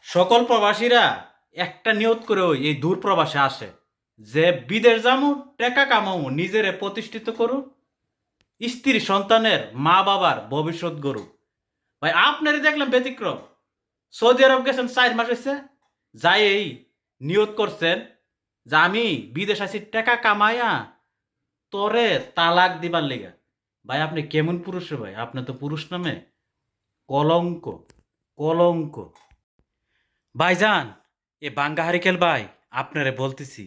সকল প্রবাসীরা একটা নিয়ত করে এই দূর প্রবাসে আসে যে বিদেশ যামু টাকা কামামু নিজেরে প্রতিষ্ঠিত করু স্ত্রী সন্তানের মা বাবার ভবিষ্যৎ গরু। ভাই আপনারই দেখলাম ব্যতিক্রম। সৌদি আরব গেছেন 4 মাস হয়েছে, যাই এই নিয়ত করছেন যে আমি বিদেশ আসি টাকা কামাইয়া তোরে তালাক দিবার লেগা। ভাই আপনি কেমন পুরুষ রে ভাই? আপনি তো পুরুষ নামে কলঙ্ক, কলঙ্ক। ভাইজান, এ বাঙ্গা হারিকেল ভাই, আপনারে বলতেছি,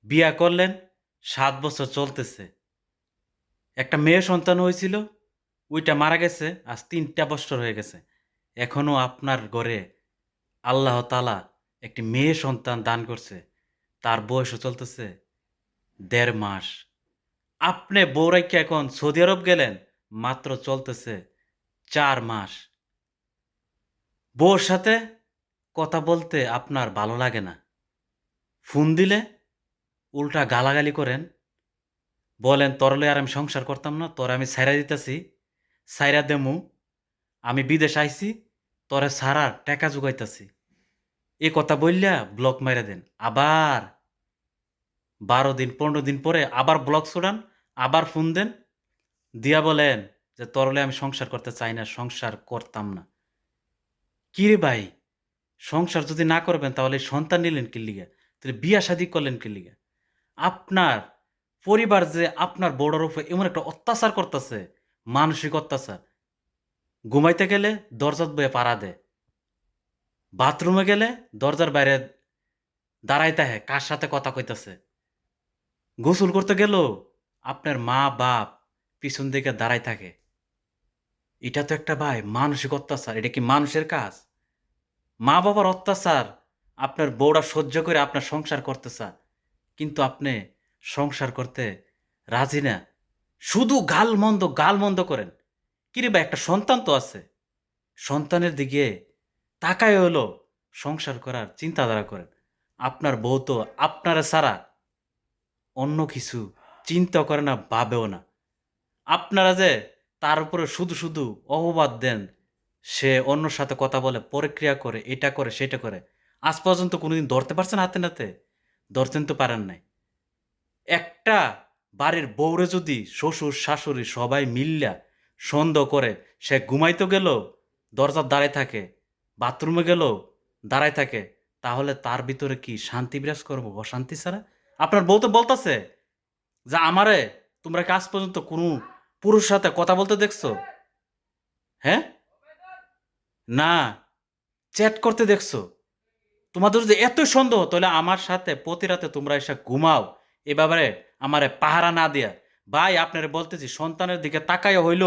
বিয়া করলেন, 7 বছর চলতেছে, একটা মেয়ে সন্তান হয়েছিল, ওইটা মারা গেছে, আজ 3টা বছর হয়ে গেছে। এখনো আপনার ঘরে আল্লাহ তালা একটি মেয়ে সন্তান দান করছে, তার বয়সও চলতেছে 1.5 মাস। আপনি বউ রাইখা এখন সৌদি আরব গেলেন, মাত্র চলতেছে 4 মাস। বউর সাথে কথা বলতে আপনার ভালো লাগে না, ফোন দিলে উল্টা গালাগালি করেন, বলেন তোর লইয়া আর আমি সংসার করতাম না, তোরে আমি ছাইরা দিতেছি, ছাইরা দেমু, আমি বিদেশ আইছি, তোরে ছাড়ার টাকা জোগাইতাছি। এ কথা বললা ব্লক মাইরা দেন। আবার 12 দিন 15 দিন পরে আবার ব্লক ছুড়ান, আবার ফোন দেন, দিয়া বলেন যে তোর লইয়া আমি সংসার করতে চাই না, সংসার করতাম না। কি রে ভাই, সংসার যদি না করবেন তাহলে সন্তান নিলেন কি লিগা? তাহলে বিয়া শাদী করলেন কি লিগা? আপনার পরিবার যে আপনার বড়োর উপর এমন একটা অত্যাচার করতেছে, মানসিক অত্যাচার, ঘুমাইতে গেলে দরজাত বয়ে পাড়া দেয়, বাথরুমে গেলে দরজার বাইরে দাঁড়াইতে হয় কার সাথে কথা কইতাছে, গোসল করতে গেলেও আপনার মা বাপ পিছন দিকে দাঁড়াই থাকে। এটা তো একটা ভাই মানসিক অত্যাচার। এটা কি মানুষের কাজ? মা বাবার অত্যাচার আপনার বউরা সহ্য করে আপনার সংসার করতে চায়, কিন্তু আপনি সংসার করতে রাজি না, শুধু গালমন্দ গালমন্দ করেন। কিরে ভাই, একটা সন্তান তো আছে, সন্তানের দিকে তাকায় হলো সংসার করার চিন্তাধারা করেন। আপনার বউ তো আপনারা ছাড়া অন্য কিছু চিন্তা করে না, ভাবেও না। আপনারা যে তার উপরে শুধু শুধু অপবাদ দেন, সে অন্যর সাথে কথা বলে, প্রক্রিয়া করে, এটা করে সেটা করে, আজ পর্যন্ত কোনোদিন ধরতে পারছেন হাতে নাতে? ধরতেন তো পারেন নাই। একটা বাড়ির বউরে যদি শ্বশুর শাশুড়ি সবাই মিল্লা সন্দেহ করে, সে ঘুমাইতে গেল দরজার দাঁড়ায় থাকে, বাথরুমে গেল দাঁড়ায় থাকে, তাহলে তার ভিতরে কি শান্তি বিরাজ করবো অশান্তি ছাড়া? আপনার বউ তো বলতেছে যে আমারে তোমরা কি আজ পর্যন্ত কোনো পুরুষ সাথে কথা বলতে দেখছো? হ্যাঁ, না, চ্যাট করতে দেখছো? তোমাদের যদি এতই সন্দেহ, তাহলে আমার সাথে প্রতি রাতে তোমরা এসে ঘুমাও, এ ব্যাপারে আমারে পাহারা না দিয়া। ভাই আপনারে বলতেছি, সন্তানের দিকে তাকাইয়া হইল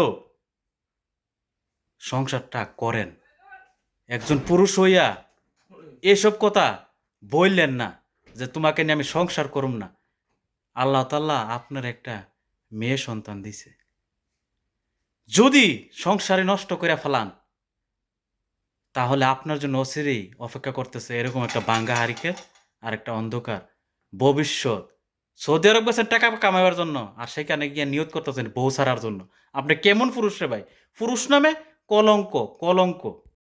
সংসারটা করেন। একজন পুরুষ হইয়া এসব কথা বললেন না যে তোমাকে নিয়ে আমি সংসার করুম না। আল্লাহ তাআলা আপনার একটা মেয়ে সন্তান দিছে, যদি সংসারে নষ্ট করে ফেলান, তাহলে আপনার জন্য অচিরেই অপেক্ষা করতেছে এরকম একটা ভাঙ্গা হারিকেন আর একটা অন্ধকার ভবিষ্যৎ। সৌদি আরব গেছেন টাকা কামাইবার জন্য, আর সেখানে গিয়ে নিয়ত করতেছেন বউ ছাড়ার জন্য। আপনি কেমন পুরুষ রে ভাই? পুরুষ নামে কলঙ্ক, কলঙ্ক।